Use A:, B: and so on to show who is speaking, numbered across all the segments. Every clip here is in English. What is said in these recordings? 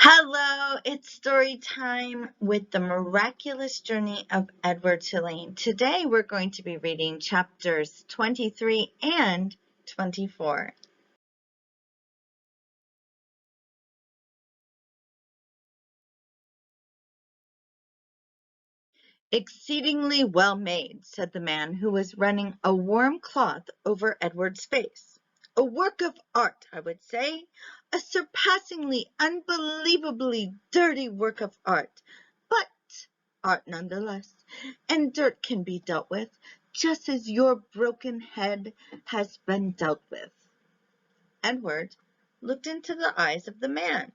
A: Hello, it's story time with the miraculous journey of Edward Tulane. Today we're going to be reading chapters 23 and 24. Exceedingly well made, said the man who was running a warm cloth over Edward's face. A work of art, I would say, a surpassingly, unbelievably dirty work of art, but art nonetheless, and dirt can be dealt with, just as your broken head has been dealt with. Edward looked into the eyes of the man.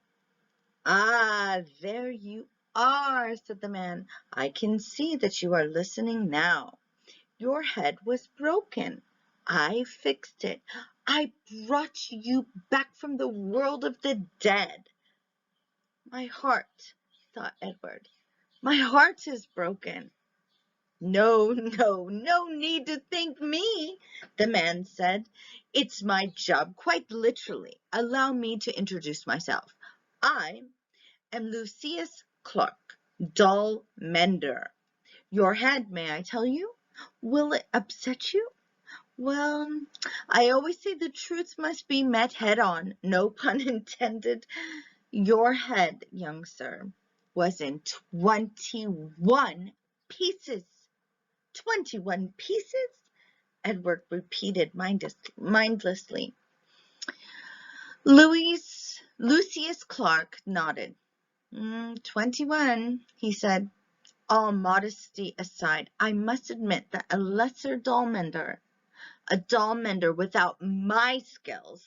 A: Ah, there you are, said the man. I can see that you are listening now. Your head was broken. I fixed it. I brought you back from the world of the dead. My heart, thought Edward. My heart is broken. No need to thank me, the man said. It's my job, quite literally. Allow me to introduce myself. I am Lucius Clark, doll mender. Your head, may I tell you? Will it upset you? Well, I always say the truth must be met head on, no pun intended. Your head, young sir, was in 21 pieces. 21 pieces? Edward repeated mindlessly. Lucius Clark nodded. 21, he said. All modesty aside, I must admit that a lesser a doll mender without my skills,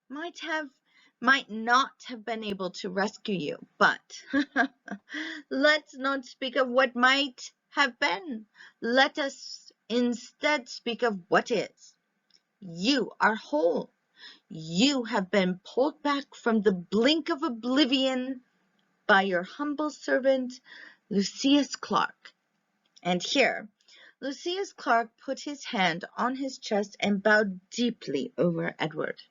A: might not have been able to rescue you. But let's not speak of what might have been. Let us instead speak of what is. You are whole. You have been pulled back from the blink of oblivion by your humble servant, Lucius Clark. And here, Lucius Clark put his hand on his chest and bowed deeply over Edward.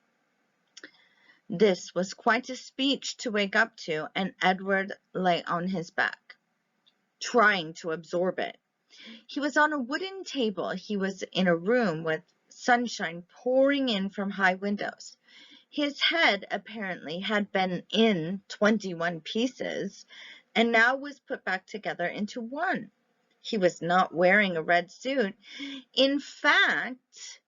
A: This was quite a speech to wake up to, and Edward lay on his back, trying to absorb it. He was on a wooden table. He was in a room with sunshine pouring in from high windows. His head apparently had been in 21 pieces, and now was put back together into one. He was not wearing a red suit. In fact,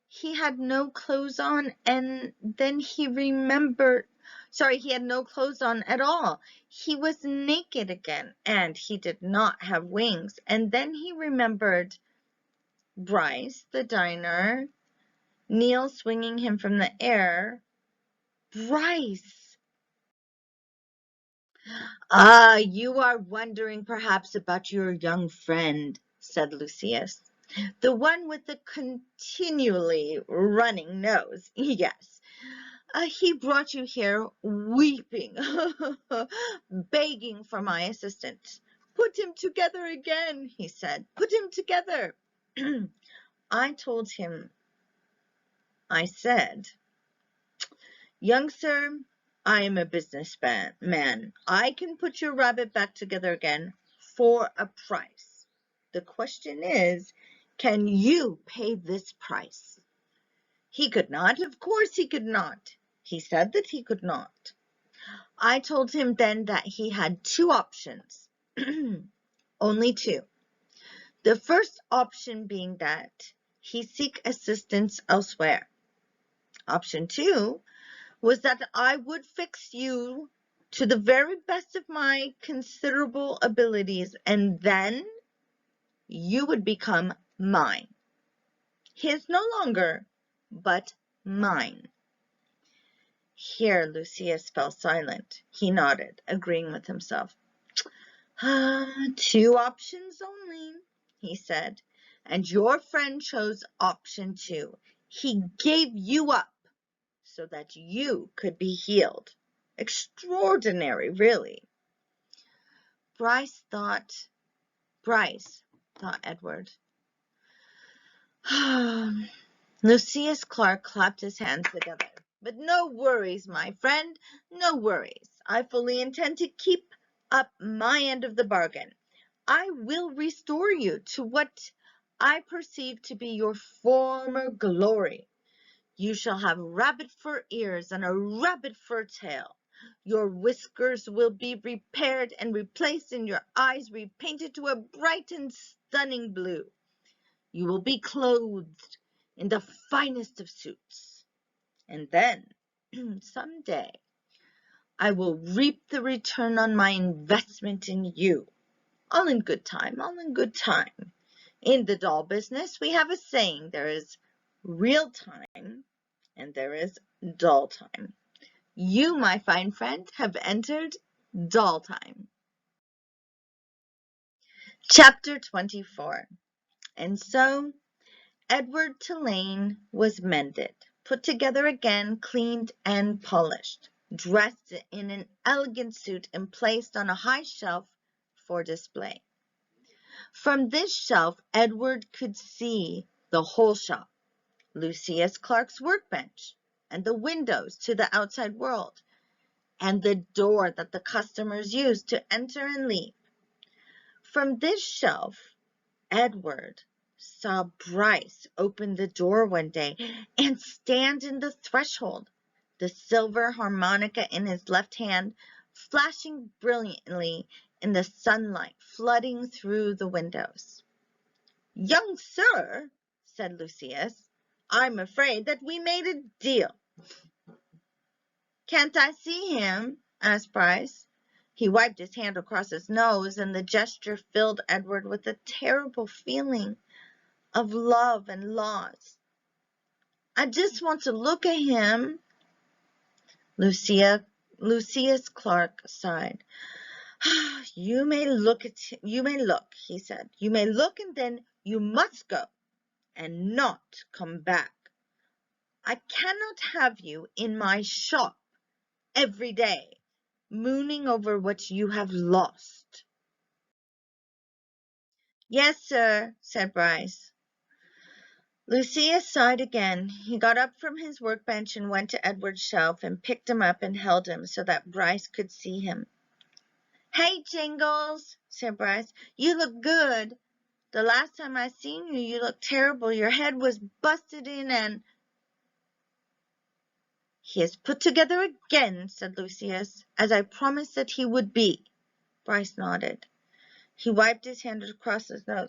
A: he had no clothes on, and then he remembered, he had no clothes on at all. He was naked again, and he did not have wings. And then he remembered Bryce, the diner, Neil swinging him from the air. Bryce! Ah, you are wondering perhaps about your young friend, said Lucius. The one with the continually running nose. Yes. He brought you here weeping, begging for my assistance. Put him together again, he said. Put him together. I told him, I said, young sir, I am a businessman. I can put your rabbit back together again for a price. The question is, can you pay this price? He could not. Of course he could not. He said that he could not. I told him then that he had two options. Only two. The first option being that he seek assistance elsewhere. Option two was that I would fix you to the very best of my considerable abilities, and then you would become mine. His no longer, but mine. Here Lucius fell silent. He nodded, agreeing with himself. Two options only, he said, and your friend chose option two. He gave you up so that you could be healed. Extraordinary, really. Bryce, thought Edward. Lucius Clark clapped his hands together. But no worries, my friend, no worries. I fully intend to keep up my end of the bargain. I will restore you to what I perceive to be your former glory. You shall have rabbit fur ears and a rabbit fur tail. Your whiskers will be repaired and replaced, and your eyes repainted to a bright and stunning blue. You will be clothed in the finest of suits. And then, someday, I will reap the return on my investment in you. All in good time, all in good time. In the doll business, we have a saying, there is real time and there is doll time. You, my fine friend, have entered doll time. Chapter 24. And so Edward Tulane was mended, put together again, cleaned and polished, dressed in an elegant suit, and placed on a high shelf for display. From this shelf Edward could see the whole shop, Lucius Clark's workbench, and the windows to the outside world, and the door that the customers used to enter and leave. From this shelf Edward saw Bryce open the door one day and stand in the threshold, the silver harmonica in his left hand, flashing brilliantly in the sunlight flooding through the windows. "Young sir," said Lucius, "I'm afraid that we made a deal." "Can't I see him?" asked Bryce. He wiped his hand across his nose, and the gesture filled Edward with a terrible feeling of love and loss. "I just want to look at him." Lucius Clark sighed. You may look, he said. "You may look, and then you must go and not come back. I cannot have you in my shop every day, mooning over what you have lost." "Yes, sir," said Bryce. Lucius sighed again. He got up from his workbench and went to Edward's shelf and picked him up and held him so that Bryce could see him. "Hey, Jingles," said Bryce, "you look good. The last time I seen you, you looked terrible. Your head was busted in and—" "He is put together again," said Lucius, "as I promised that he would be." Bryce nodded. He wiped his hand across his nose.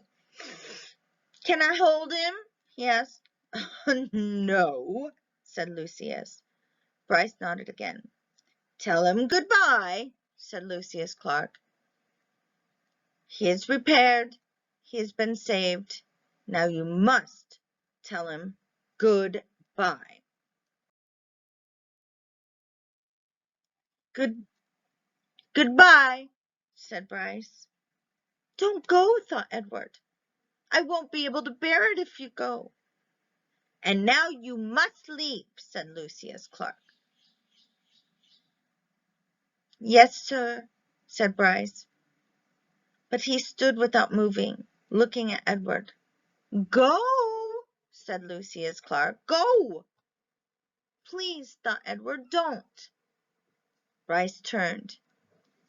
A: "Can I hold him?" he asked. "No," said Lucius. Bryce nodded again. "Tell him good-bye," said Lucius Clark. "He is repaired. He has been saved. Now you must tell him good-bye." Goodbye," said Bryce. "Don't go," thought Edward. "I won't be able to bear it if you go." "And now you must leave," said Lucius Clark. "Yes, sir," said Bryce. But he stood without moving, looking at Edward. "Go," said Lucius Clark. "Go." "Please," thought Edward, "don't." Bryce turned.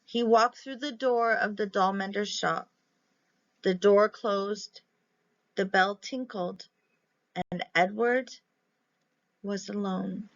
A: He walked through the door of the doll mender's shop. The door closed, the bell tinkled, and Edward was alone.